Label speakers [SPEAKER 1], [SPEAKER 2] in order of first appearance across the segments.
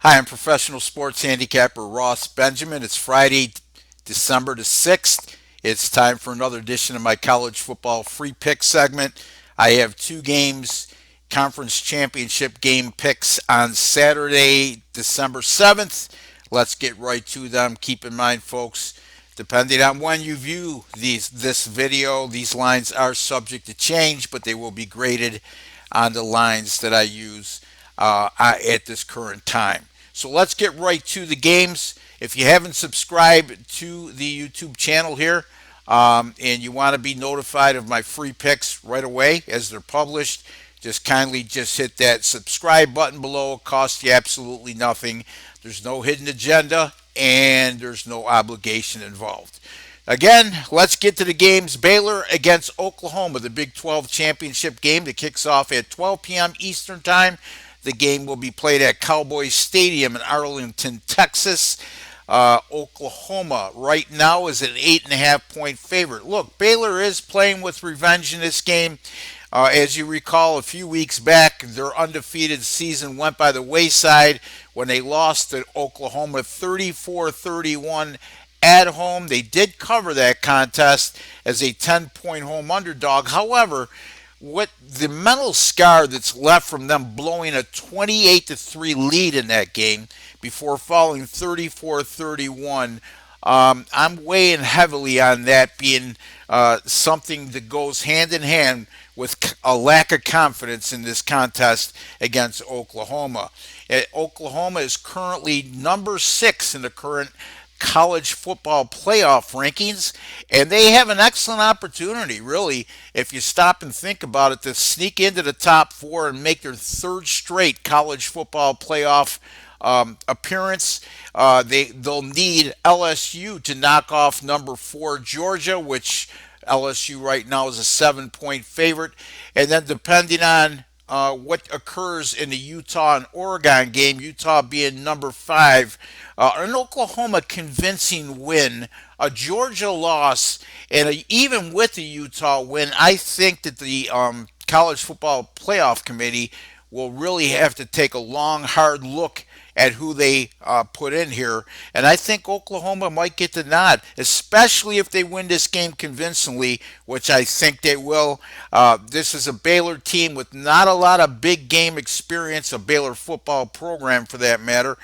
[SPEAKER 1] Hi, I'm professional sports handicapper Ross Benjamin. It's Friday, December the 6th. It's time for another edition of my college football free pick segment. I have two games, conference championship game picks on Saturday, December 7th. Let's get right to them. Keep in mind, folks, depending on when you view this video, these lines are subject to change, but they will be graded on the lines that I use at this current time. So let's get right to the games. If you haven't subscribed to the YouTube channel here and you want to be notified of my free picks right away as they're published, just kindly just hit that subscribe button below. It costs you absolutely nothing. There's no hidden agenda and there's no obligation involved. Again, let's get to the games. Baylor against Oklahoma, the Big 12 championship game that kicks off at 12 p.m. Eastern Time. The game will be played at Cowboys Stadium in Arlington, Texas. Oklahoma right now is an 8.5 point favorite. Look, Baylor is playing with revenge in this game. As you recall, a few weeks back, their undefeated season went by the wayside when they lost to Oklahoma 34-31 at home. They did cover that contest as a 10-point home underdog. However, what the mental scar that's left from them blowing a 28-3 lead in that game before falling 34-31, I'm weighing heavily on that being something that goes hand in hand with a lack of confidence in this contest against Oklahoma. Oklahoma is currently number 6 in the current college football playoff rankings, and they have an excellent opportunity, really, if you stop and think about it, to sneak into the top 4 and make their third straight college football playoff appearance. They'll need LSU to knock off number 4 Georgia, which LSU right now is a 7-point favorite, and then depending on what occurs in the Utah and Oregon game, Utah being number 5, an Oklahoma convincing win, a Georgia loss, and even with the Utah win, I think that the College Football Playoff Committee will really have to take a long, hard look at who they put in here. And I think Oklahoma might get the nod, especially if they win this game convincingly, which I think they will. This is a Baylor team with not a lot of big game experience, a Baylor football program for that matter.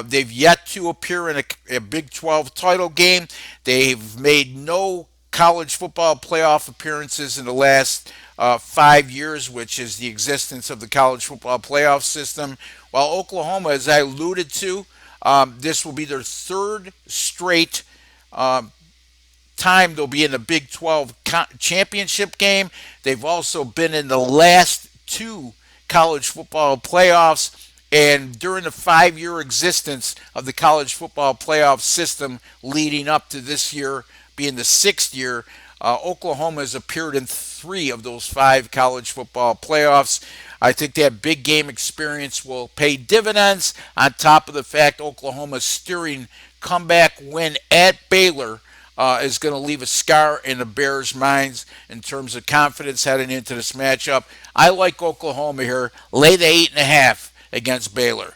[SPEAKER 1] They've yet to appear in a Big 12 title game. They've made no college football playoff appearances in the last 5 years, which is the existence of the college football playoff system. While Oklahoma, as I alluded to, this will be their third straight time they'll be in the Big 12 championship game. They've also been in the last 2 college football playoffs. And during the 5-year existence of the college football playoff system leading up to this year being the 6th year, Oklahoma has appeared in 3 of those 5 college football playoffs. I think that big game experience will pay dividends on top of the fact Oklahoma's steering comeback win at Baylor is going to leave a scar in the Bears' minds in terms of confidence heading into this matchup. I like Oklahoma here. Lay the 8.5 against Baylor.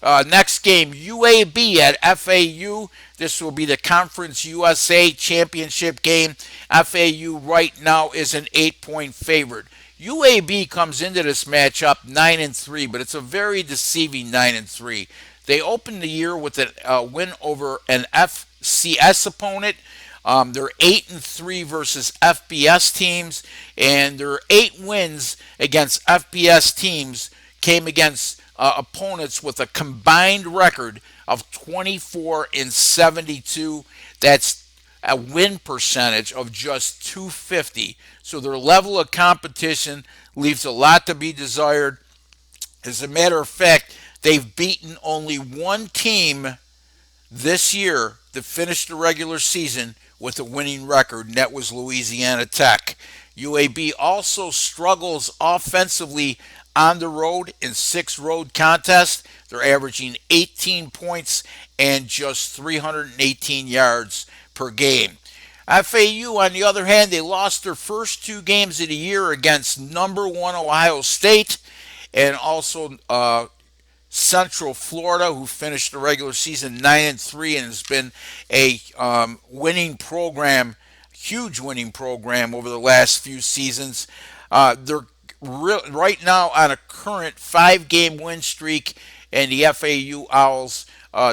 [SPEAKER 1] Next game, UAB at FAU. This will be the Conference USA Championship game. FAU right now is an 8-point favorite. UAB comes into this matchup 9-3, but it's a very deceiving 9-3. They opened the year with a win over an FCS opponent. They're 8-3 versus FBS teams, and their 8 wins against FBS teams came against opponents with a combined record of 24-72. That's a win percentage of just 250. So their level of competition leaves a lot to be desired. As a matter of fact, they've beaten only one team this year that finished the regular season with a winning record, and that was Louisiana Tech. UAB also struggles offensively on the road in 6 road contests. They're averaging 18 points and just 318 yards per game. FAU, on the other hand, they lost their first 2 games of the year against number 1 Ohio State and also Central Florida, who finished the regular season 9-3 and has been a winning program, huge winning program over the last few seasons. They're right now on a current 5 game win streak, and the FAU Owls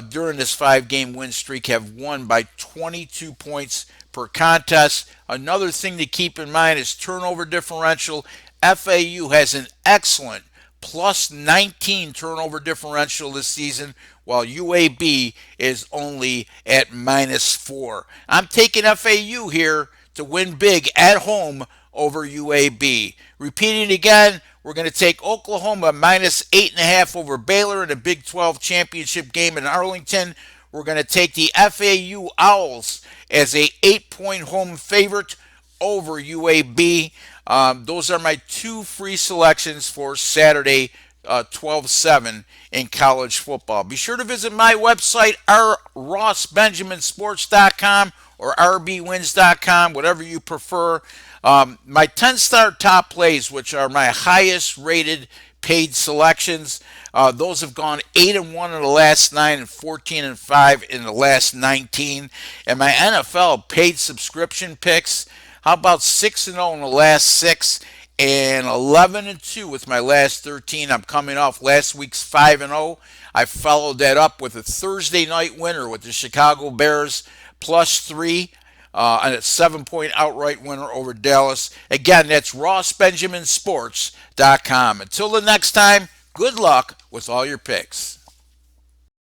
[SPEAKER 1] during this 5 game win streak have won by 22 points per contest. Another thing to keep in mind is turnover differential. FAU has an excellent plus 19 turnover differential this season, while UAB is only at -4. I'm taking FAU here to win big at home over UAB. Repeating again, we're going to take Oklahoma -8.5 over Baylor in a Big 12 championship game in Arlington. We're going to take the FAU Owls as a 8-point home favorite over UAB. Those are my two free selections for Saturday, 12/7 in college football. Be sure to visit my website, rossbenjaminsports.com or rbwins.com, whatever you prefer. My 10-star top plays, which are my highest rated paid selections, those have gone 8-1 in the last 9 and 14-5 in the last 19. And my NFL paid subscription picks, how about 6-0 in the last 6 and 11-2 with my last 13? I'm coming off last week's 5-0. I followed that up with a Thursday night winner with the Chicago Bears +3 and a 7-point outright winner over Dallas. Again, that's rossbenjaminsports.com. Until the next time, good luck with all your picks.